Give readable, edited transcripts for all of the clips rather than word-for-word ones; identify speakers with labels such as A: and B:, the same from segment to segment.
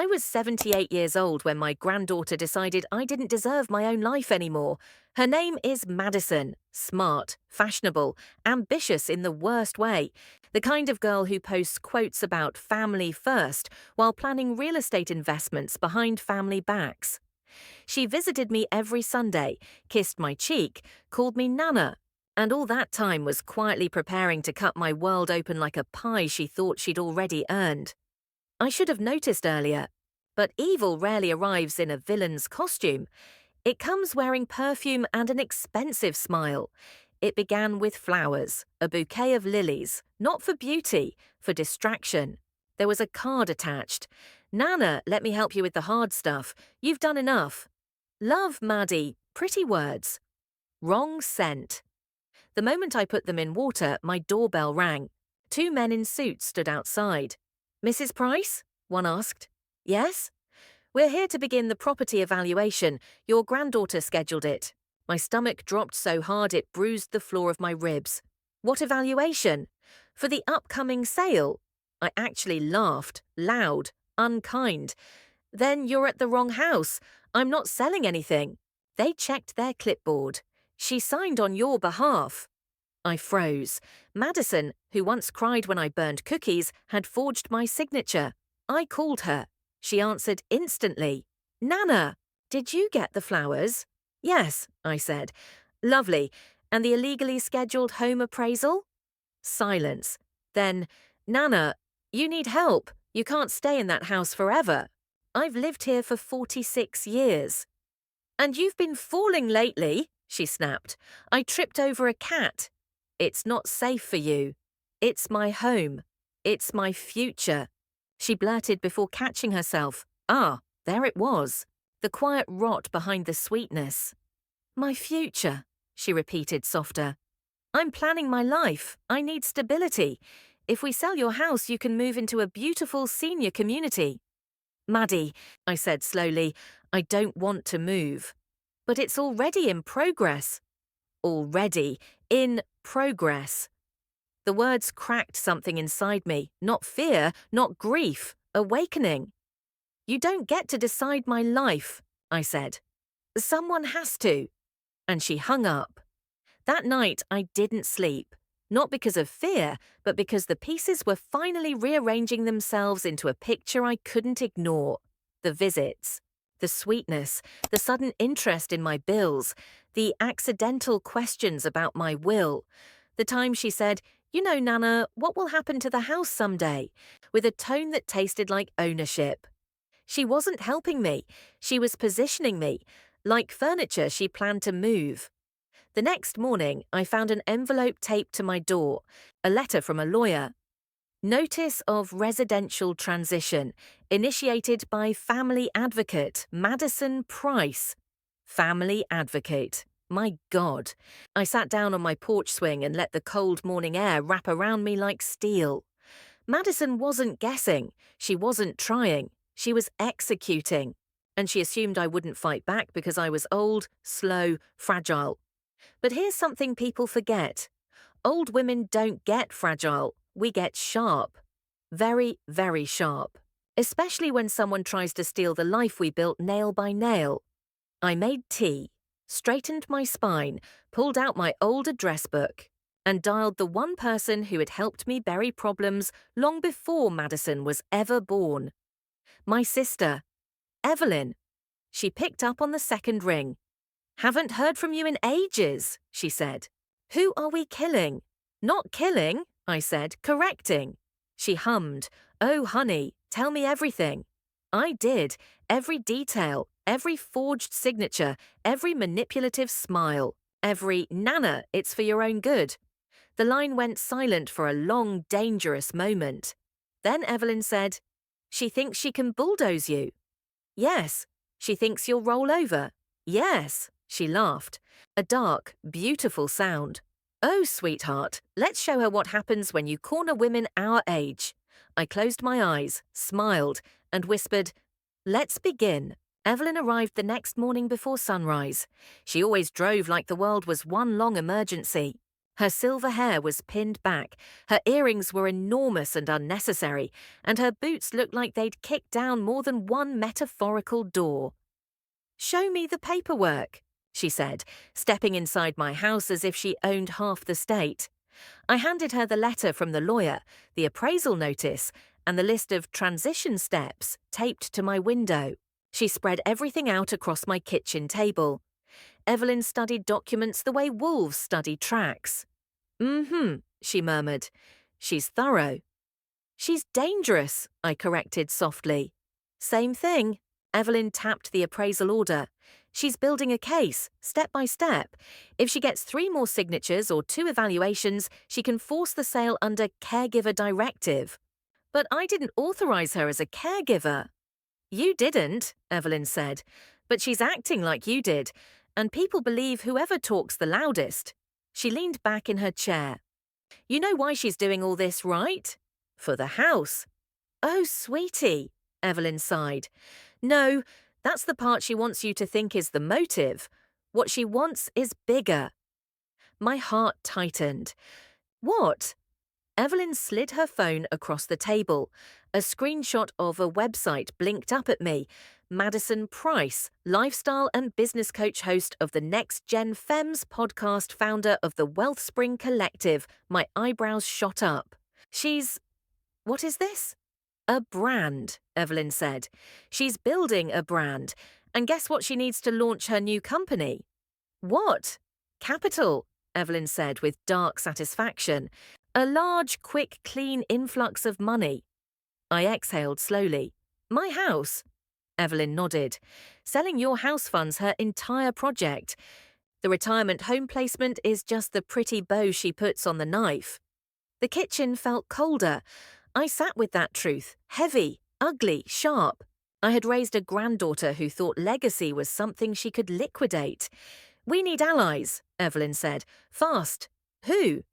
A: I was 78 years old when my granddaughter decided I didn't deserve my own life anymore. Her name is Madison. Smart, fashionable, ambitious in the worst way. The kind of girl who posts quotes about family first while planning real estate investments behind family backs. She visited me every Sunday, kissed my cheek, called me Nana, and all that time was quietly preparing to cut my world open like a pie she thought she'd already earned. I should have noticed earlier, but evil rarely arrives in a villain's costume. It comes wearing perfume and an expensive smile. It began with flowers, a bouquet of lilies, not for beauty, for distraction. There was a card attached. Nana, let me help you with the hard stuff. You've done enough. Love, Maddie, pretty words. Wrong scent. The moment I put them in water, my doorbell rang. Two men in suits stood outside. Mrs. Price? One asked. Yes? We're here to begin the property evaluation. Your granddaughter scheduled it. My stomach dropped so hard it bruised the floor of my ribs. What evaluation? For the upcoming sale? I actually laughed, loud, unkind. Then you're at the wrong house. I'm not selling anything. They checked their clipboard. She signed on your behalf. I froze. Madison, who once cried when I burned cookies, had forged my signature. I called her. She answered instantly. Nana, did you get the flowers? Yes, I said. Lovely. And the illegally scheduled home appraisal? Silence. Then, Nana, you need help. You can't stay in that house forever. I've lived here for 46 years. And you've been falling lately, she snapped. I tripped over a cat. It's not safe for you. It's my home. It's my future. She blurted before catching herself. Ah, there it was. The quiet rot behind the sweetness. My future, she repeated softer. I'm planning my life. I need stability. If we sell your house, you can move into a beautiful senior community. Maddie, I said slowly, I don't want to move. But it's already in progress. Already in progress. The words cracked something inside me, not fear, not grief, awakening. You don't get to decide my life, I said. Someone has to. And she hung up. That night I didn't sleep, not because of fear, but because the pieces were finally rearranging themselves into a picture I couldn't ignore. The visits, the sweetness, the sudden interest in my bills, the accidental questions about my will. The time she said, you know, Nana, what will happen to the house someday? With a tone that tasted like ownership. She wasn't helping me. She was positioning me. Like furniture she planned to move. The next morning, I found an envelope taped to my door, a letter from a lawyer. Notice of residential transition, initiated by family advocate Madison Price. Family advocate. My God. I sat down on my porch swing and let the cold morning air wrap around me like steel. Madison wasn't guessing. She wasn't trying. She was executing. And she assumed I wouldn't fight back because I was old, slow, fragile. But here's something people forget. Old women don't get fragile. We get sharp. Very, very sharp. Especially when someone tries to steal the life we built nail by nail. I made tea, straightened my spine, pulled out my old address book, and dialed the one person who had helped me bury problems long before Madison was ever born. My sister, Evelyn. She picked up on the second ring. Haven't heard from you in ages, she said. Who are we killing? Not killing, I said, correcting. She hummed. Oh, honey, tell me everything. I did, every detail, every forged signature, every manipulative smile, every Nana, it's for your own good. The line went silent for a long, dangerous moment. Then Evelyn said, she thinks she can bulldoze you. Yes. She thinks you'll roll over. Yes. She laughed. A dark, beautiful sound. Oh, sweetheart, let's show her what happens when you corner women our age. I closed my eyes, smiled, and whispered, let's begin. Evelyn arrived the next morning before sunrise. She always drove like the world was one long emergency. Her silver hair was pinned back, her earrings were enormous and unnecessary, and her boots looked like they'd kicked down more than one metaphorical door. "Show me the paperwork," she said, stepping inside my house as if she owned half the state. I handed her the letter from the lawyer, the appraisal notice, and the list of transition steps taped to my window. She spread everything out across my kitchen table. Evelyn studied documents the way wolves study tracks. She murmured. "She's thorough." "She's dangerous," I corrected softly. "Same thing." Evelyn tapped the appraisal order. "She's building a case, step by step. If she gets 3 more signatures or 2 evaluations, she can force the sale under caregiver directive." "But I didn't authorize her as a caregiver." "You didn't," Evelyn said, "but she's acting like you did, and people believe whoever talks the loudest." She leaned back in her chair. "You know why she's doing all this, right? For the house." "Oh, sweetie," Evelyn sighed. "No, that's the part she wants you to think is the motive. What she wants is bigger." My heart tightened. "What?" Evelyn slid her phone across the table. A screenshot of a website blinked up at me. Madison Price, lifestyle and business coach, host of the Next Gen Femmes podcast, founder of the Wealthspring Collective. My eyebrows shot up. What is this?" "A brand," Evelyn said. "She's building a brand. And guess what she needs to launch her new company?" "What?" "Capital," Evelyn said with dark satisfaction. "A large, quick, clean influx of money." I exhaled slowly. "My house?" Evelyn nodded. "Selling your house funds her entire project. The retirement home placement is just the pretty bow she puts on the knife." The kitchen felt colder. I sat with that truth, heavy, ugly, sharp. I had raised a granddaughter who thought legacy was something she could liquidate. "We need allies," Evelyn said. "Fast." "Who?"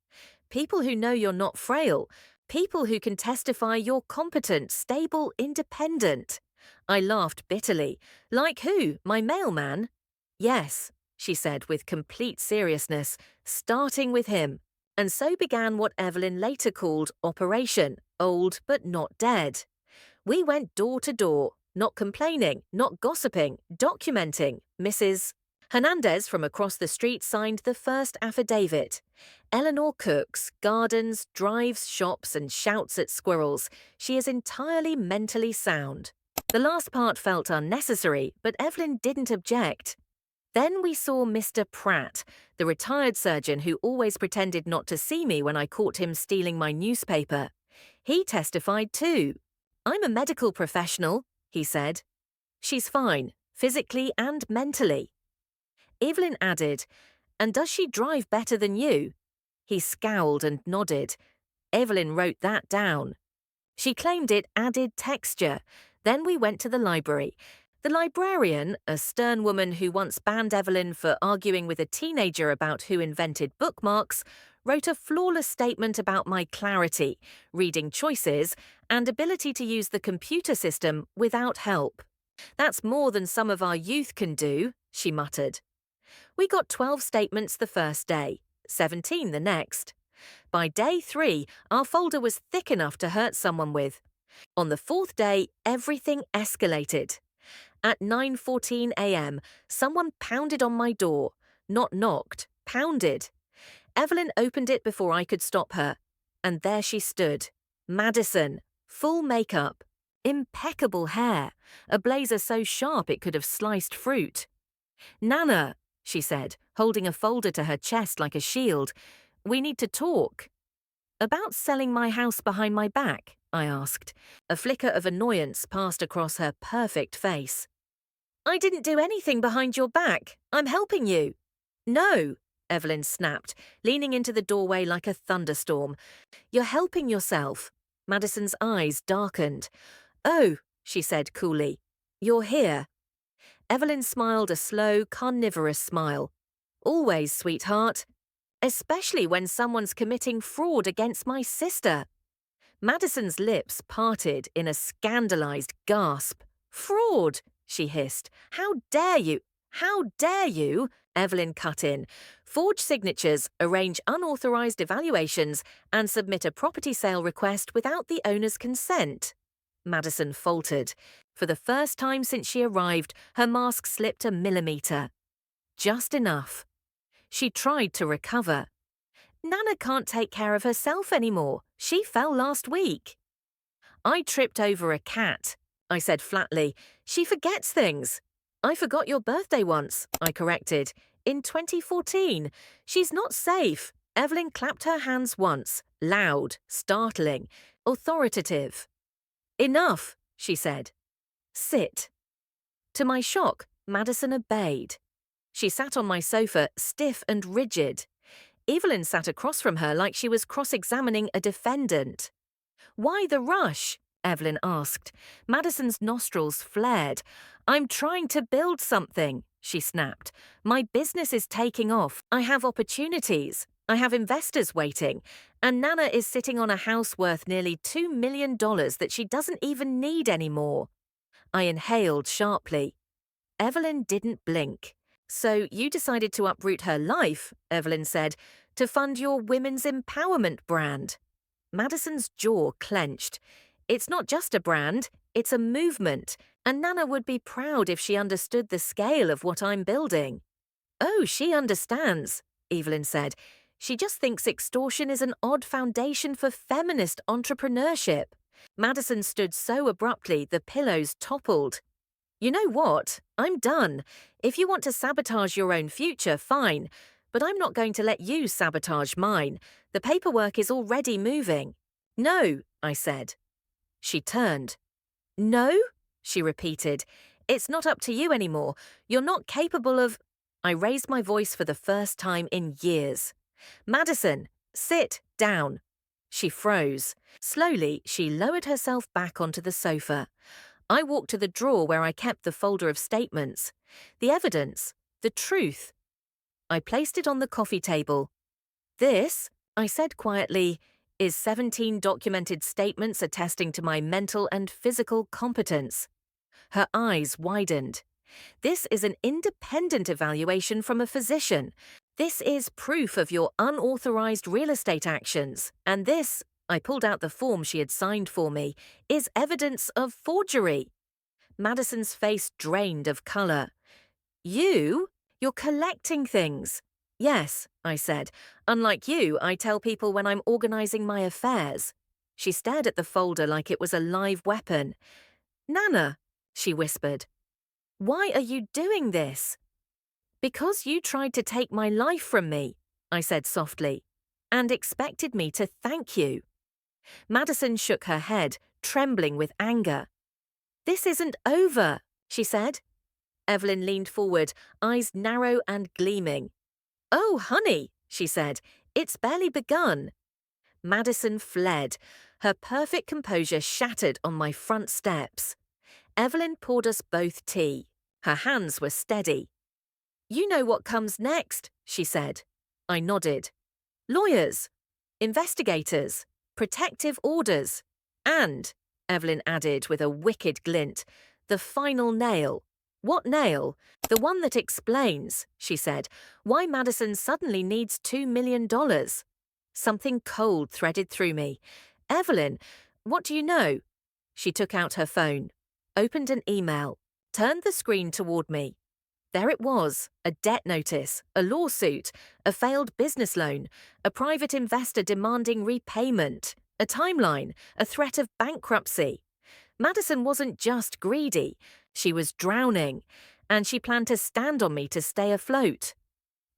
A: "People who know you're not frail. People who can testify you're competent, stable, independent." I laughed bitterly. "Like who? My mailman?" "Yes," she said with complete seriousness, "starting with him." And so began what Evelyn later called Operation Old But Not Dead. We went door to door, not complaining, not gossiping, documenting. Mrs. Hernandez from across the street signed the first affidavit. Eleanor cooks, gardens, drives, shops, and shouts at squirrels. She is entirely mentally sound. The last part felt unnecessary, but Evelyn didn't object. Then we saw Mr. Pratt, the retired surgeon who always pretended not to see me when I caught him stealing my newspaper. He testified too. "I'm a medical professional," he said. "She's fine, physically and mentally." Evelyn added, "And does she drive better than you?" He scowled and nodded. Evelyn wrote that down. She claimed it added texture. Then we went to the library. The librarian, a stern woman who once banned Evelyn for arguing with a teenager about who invented bookmarks, wrote a flawless statement about my clarity, reading choices, and ability to use the computer system without help. "That's more than some of our youth can do," she muttered. We got 12 statements the first day, 17 the next. By day 3, our folder was thick enough to hurt someone with. On the 4th day, everything escalated. At 9:14 a.m., someone pounded on my door. Not knocked, pounded. Evelyn opened it before I could stop her. And there she stood. Madison, full makeup, impeccable hair, a blazer so sharp it could have sliced fruit. "Nana," she said, holding a folder to her chest like a shield, "we need to talk." "About selling my house behind my back?" I asked. A flicker of annoyance passed across her perfect face. "I didn't do anything behind your back. I'm helping you." "No," Evelyn snapped, leaning into the doorway like a thunderstorm. "You're helping yourself." Madison's eyes darkened. "Oh," she said coolly, "you're here." Evelyn smiled a slow, carnivorous smile. "Always, sweetheart. Especially when someone's committing fraud against my sister." Madison's lips parted in a scandalized gasp. "Fraud!" she hissed. "How dare you? How dare you?" Evelyn cut in. forge signatures, arrange unauthorized evaluations, and submit a property sale request without the owner's consent. Madison faltered. For the first time since she arrived, her mask slipped a millimeter. Just enough. She tried to recover. Nana can't take care of herself anymore. She fell last week. I tripped over a cat, I said flatly. She forgets things. I forgot your birthday once, I corrected. In 2014. She's not safe. Evelyn clapped her hands once, loud, startling, authoritative. Enough, she said. Sit. To my shock, Madison obeyed. She sat on my sofa, stiff and rigid. Evelyn sat across from her like she was cross-examining a defendant. Why the rush? Evelyn asked. Madison's nostrils flared. I'm trying to build something, she snapped. My business is taking off. I have opportunities. I have investors waiting. And Nana is sitting on a house worth nearly $2 million that she doesn't even need anymore. I inhaled sharply. Evelyn didn't blink. So you decided to uproot her life, Evelyn said, to fund your women's empowerment brand. Madison's jaw clenched. It's not just a brand, it's a movement, and Nana would be proud if she understood the scale of what I'm building. Oh, she understands, Evelyn said. She just thinks extortion is an odd foundation for feminist entrepreneurship. Madison stood so abruptly the pillows toppled. You know what? I'm done. If you want to sabotage your own future, fine. But I'm not going to let you sabotage mine. The paperwork is already moving. No, I said. She turned. No? She repeated. It's not up to you anymore. You're not capable of... I raised my voice for the first time in years. Madison, sit down. She froze. Slowly, she lowered herself back onto the sofa. I walked to the drawer where I kept the folder of statements. The evidence. The truth. I placed it on the coffee table. This, I said quietly, is 17 documented statements attesting to my mental and physical competence. Her eyes widened. This is an independent evaluation from a physician. This is proof of your unauthorized real estate actions. And this, I pulled out the form she had signed for me, is evidence of forgery. Madison's face drained of color. You're collecting things. Yes, I said. Unlike you, I tell people when I'm organizing my affairs. She stared at the folder like it was a live weapon. Nana, she whispered. Why are you doing this? Because you tried to take my life from me, I said softly, and expected me to thank you. Madison shook her head, trembling with anger. This isn't over, she said. Evelyn leaned forward, eyes narrow and gleaming. Oh, honey, she said, it's barely begun. Madison fled, her perfect composure shattered on my front steps. Evelyn poured us both tea. Her hands were steady. You know what comes next, she said. I nodded. Lawyers, investigators, protective orders, and, Evelyn added with a wicked glint, the final nail. What nail? The one that explains, she said, why Madison suddenly needs $2 million. Something cold threaded through me. Evelyn, what do you know? She took out her phone, opened an email, turned the screen toward me. There it was, a debt notice, a lawsuit, a failed business loan, a private investor demanding repayment, a timeline, a threat of bankruptcy. Madison wasn't just greedy, she was drowning, and she planned to stand on me to stay afloat.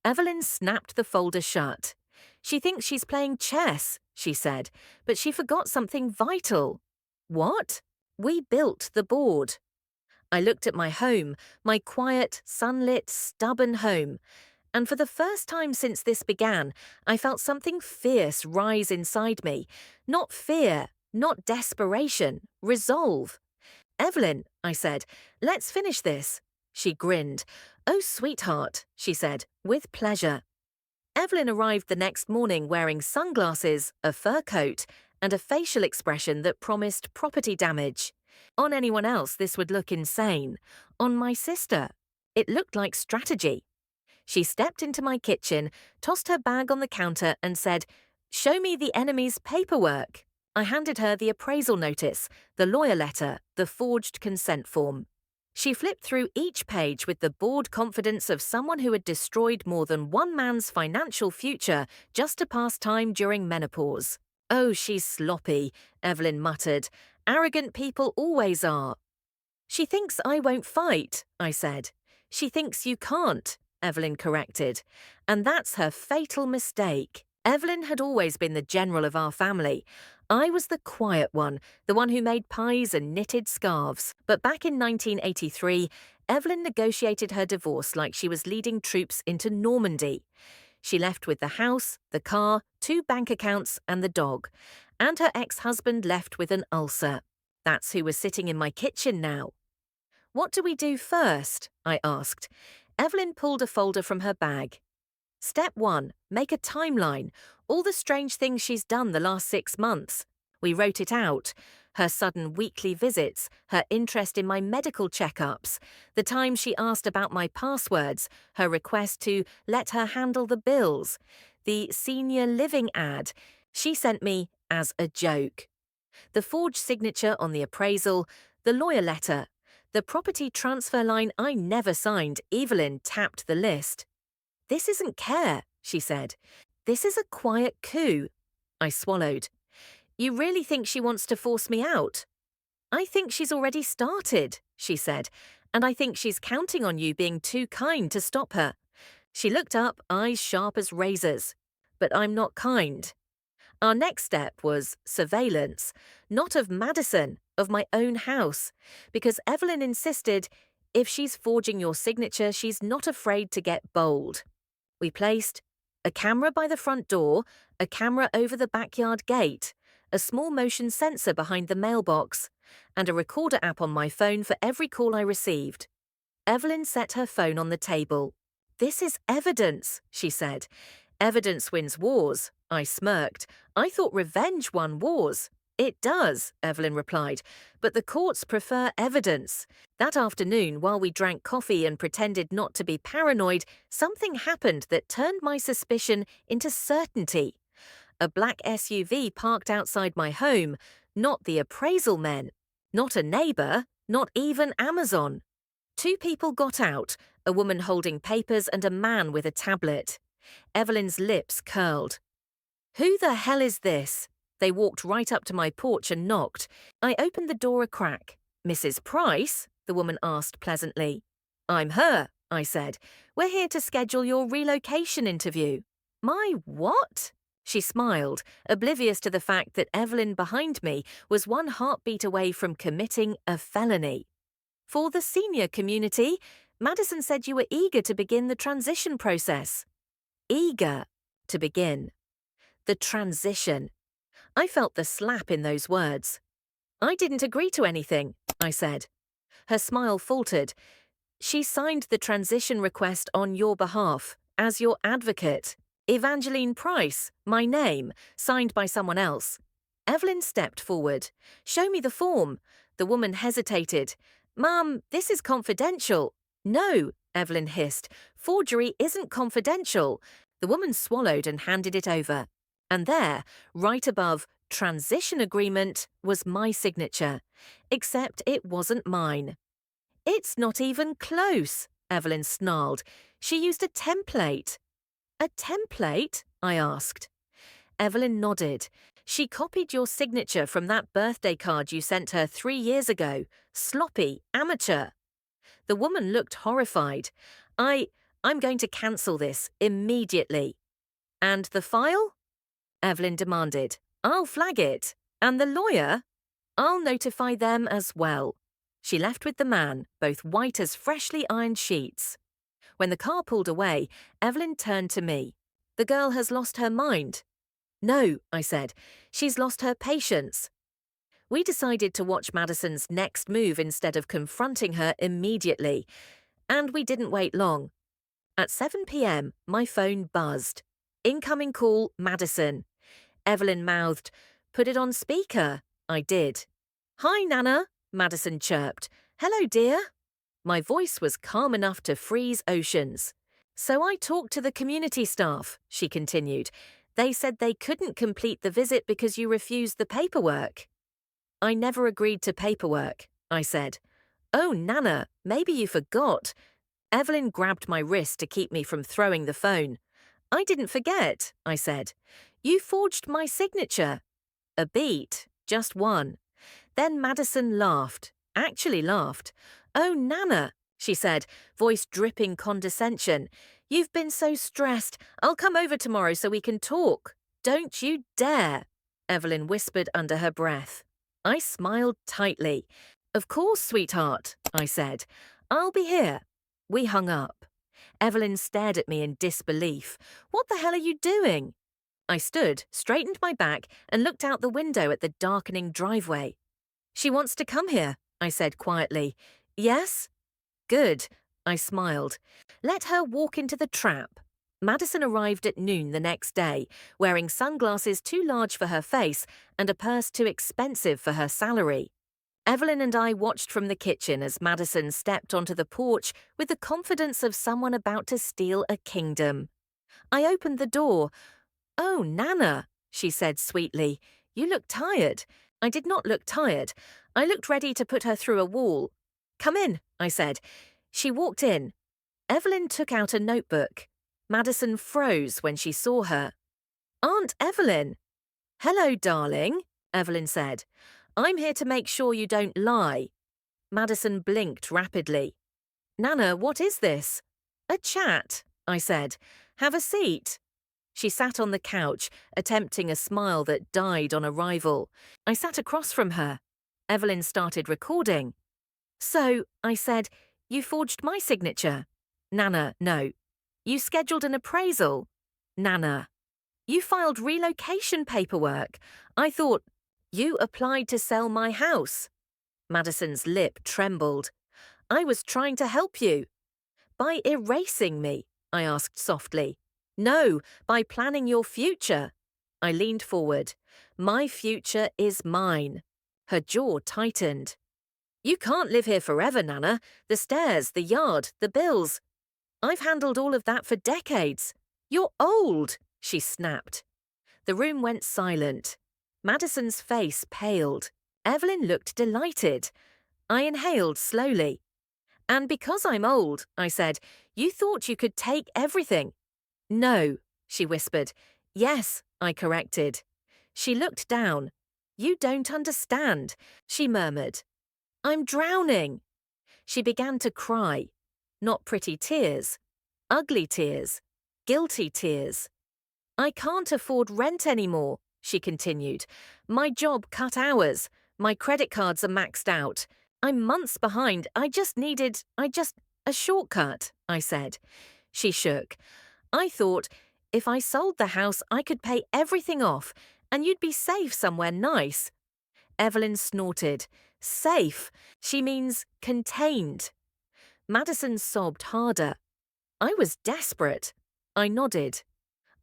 A: Evelyn snapped the folder shut. She thinks she's playing chess, she said, but she forgot something vital. What? We built the board. I looked at my home, my quiet, sunlit, stubborn home, and for the first time since this began, I felt something fierce rise inside me. Not fear, not desperation, resolve. Evelyn, I said, let's finish this. She grinned. Oh, sweetheart, she said, with pleasure. Evelyn arrived the next morning wearing sunglasses, a fur coat, and a facial expression that promised property damage. On anyone else, this would look insane. On my sister, it looked like strategy. She stepped into my kitchen, tossed her bag on the counter, and said, "Show me the enemy's paperwork." I handed her the appraisal notice, the lawyer letter, the forged consent form. She flipped through each page with the bored confidence of someone who had destroyed more than one man's financial future just to pass time during menopause. "Oh, she's sloppy," Evelyn muttered. "Arrogant people always are." "She thinks I won't fight," I said. "She thinks you can't," Evelyn corrected. "And that's her fatal mistake." Evelyn had always been the general of our family. I was the quiet one, the one who made pies and knitted scarves. But back in 1983, Evelyn negotiated her divorce like she was leading troops into Normandy. She left with the house, the car, 2 bank accounts, and the dog. And her ex-husband left with an ulcer. That's who was sitting in my kitchen now. "What do we do first?" I asked. Evelyn pulled a folder from her bag. "Step 1, make a timeline. All the strange things she's done the last 6 months." We wrote it out. Her sudden weekly visits, her interest in my medical checkups, the time she asked about my passwords, her request to let her handle the bills, the senior living ad she sent me as a joke, the forged signature on the appraisal, the lawyer letter, the property transfer line I never signed. Evelyn tapped the list. "This isn't care," she said. "This is a quiet coup." I swallowed. "You really think she wants to force me out?" "I think she's already started," she said, "and I think she's counting on you being too kind to stop her." She looked up, eyes sharp as razors. "But I'm not kind." Our next step was surveillance, not of Madison, of my own house, because Evelyn insisted, if she's forging your signature, she's not afraid to get bold. We placed a camera by the front door, a camera over the backyard gate, a small motion sensor behind the mailbox, and a recorder app on my phone for every call I received. Evelyn set her phone on the table. "This is evidence," she said. "Evidence wins wars," I smirked. "I thought revenge won wars." "It does," Evelyn replied, "but the courts prefer evidence." That afternoon, while we drank coffee and pretended not to be paranoid, something happened that turned my suspicion into certainty. A black SUV parked outside my home, not the appraisal men, not a neighbor, not even Amazon. 2 people got out, a woman holding papers and a man with a tablet. Evelyn's lips curled. "Who the hell is this?" They walked right up to my porch and knocked. I opened the door a crack. "Mrs. Price?" the woman asked pleasantly. "I'm her," I said. "We're here to schedule your relocation interview." "My what?" She smiled, oblivious to the fact that Evelyn behind me was 1 heartbeat away from committing a felony. "For the senior community, Madison said you were eager to begin the transition process." Eager to begin. The transition. I felt the slap in those words. "I didn't agree to anything," I said. Her smile faltered. "She signed the transition request on your behalf, as your advocate. Evangeline Price, my name, signed by someone else." Evelyn stepped forward. "Show me the form." The woman hesitated. "Ma'am, this is confidential." "No," Evelyn hissed. "Forgery isn't confidential." The woman swallowed and handed it over. And there, right above transition agreement, was my signature. Except it wasn't mine. "It's not even close," Evelyn snarled. "She used a template." "A template?" I asked. Evelyn nodded. "She copied your signature from that birthday card you sent her 3 years ago. Sloppy, amateur." The woman looked horrified. I'm going to cancel this immediately." "And the file?" Evelyn demanded. "I'll flag it. And the lawyer?" "I'll notify them as well." She left with the man, both white as freshly ironed sheets. When the car pulled away, Evelyn turned to me. "The girl has lost her mind." "No," I said. "She's lost her patience." We decided to watch Madison's next move instead of confronting her immediately. And we didn't wait long. At 7 p.m., my phone buzzed. "Incoming call, Madison." Evelyn mouthed, "Put it on speaker." I did. "Hi, Nana," Madison chirped. "Hello, dear." My voice was calm enough to freeze oceans. So I talked to the community staff, she continued. They said they couldn't complete the visit because you refused the paperwork. I never agreed to paperwork, I said. Oh, Nana, maybe you forgot. Evelyn grabbed my wrist to keep me from throwing the phone. I didn't forget, I said. You forged my signature. A beat, just one. Then Madison laughed, actually laughed. Oh, Nana, she said, voice dripping condescension. You've been so stressed. I'll come over tomorrow so we can talk. Don't you dare, Evelyn whispered under her breath. I smiled tightly. Of course, sweetheart, I said. I'll be here. We hung up. Evelyn stared at me in disbelief. What the hell are you doing? I stood, straightened my back, and looked out the window at the darkening driveway. She wants to come here, I said quietly. Yes? Good, I smiled. Let her walk into the trap. Madison arrived at noon the next day, wearing sunglasses too large for her face and a purse too expensive for her salary. Evelyn and I watched from the kitchen as Madison stepped onto the porch with the confidence of someone about to steal a kingdom. I opened the door. Oh, Nana, she said sweetly. You look tired. I did not look tired. I looked ready to put her through a wall. Come in, I said. She walked in. Evelyn took out a notebook. Madison froze when she saw her. Aunt Evelyn. Hello, darling, Evelyn said. I'm here to make sure you don't lie. Madison blinked rapidly. Nana, what is this? A chat, I said. Have a seat. She sat on the couch, attempting a smile that died on arrival. I sat across from her. Evelyn started recording. So, I said, you forged my signature. Nana, no. You scheduled an appraisal. Nana. You filed relocation paperwork. I thought, you applied to sell my house. Madison's lip trembled. I was trying to help you. By erasing me, I asked softly. No, by planning your future. I leaned forward. My future is mine. Her jaw tightened. You can't live here forever, Nana. The stairs, the yard, the bills. I've handled all of that for decades. You're old, she snapped. The room went silent. Madison's face paled. Evelyn looked delighted. I inhaled slowly. And because I'm old, I said, you thought you could take everything. No, she whispered. Yes, I corrected. She looked down. You don't understand, she murmured. I'm drowning. She began to cry. Not pretty tears. Ugly tears. Guilty tears. I can't afford rent anymore, she continued. My job cut hours. My credit cards are maxed out. I'm months behind. A shortcut, I said. She shook. I thought, if I sold the house, I could pay everything off, and you'd be safe somewhere nice. Evelyn snorted. Safe. She means contained. Madison sobbed harder. I was desperate. I nodded.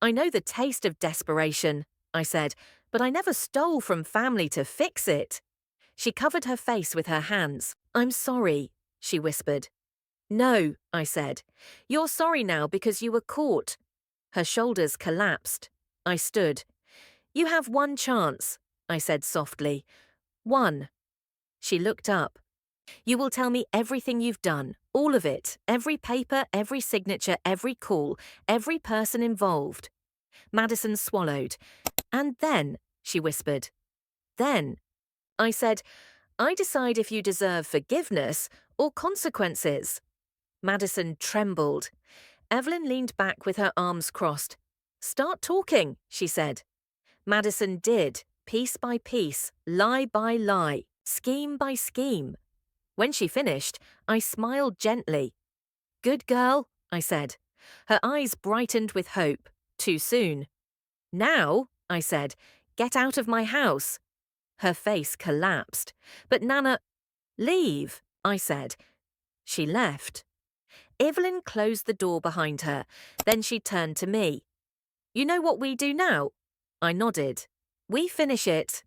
A: I know the taste of desperation, I said, but I never stole from family to fix it. She covered her face with her hands. I'm sorry, she whispered. No, I said. You're sorry now because you were caught. Her shoulders collapsed. I stood. You have one chance, I said softly. One. She looked up. You will tell me everything you've done, all of it, every paper, every signature, every call, every person involved. Madison swallowed. And then, she whispered. Then. I said, I decide if you deserve forgiveness or consequences. Madison trembled. Evelyn leaned back with her arms crossed. Start talking, she said. Madison did, piece by piece, lie by lie, scheme by scheme. When she finished, I smiled gently. Good girl, I said. Her eyes brightened with hope. Too soon. Now, I said, get out of my house. Her face collapsed. But Nana, leave, I said. She left. Evelyn closed the door behind her. Then she turned to me. You know what we do now? I nodded. We finish it.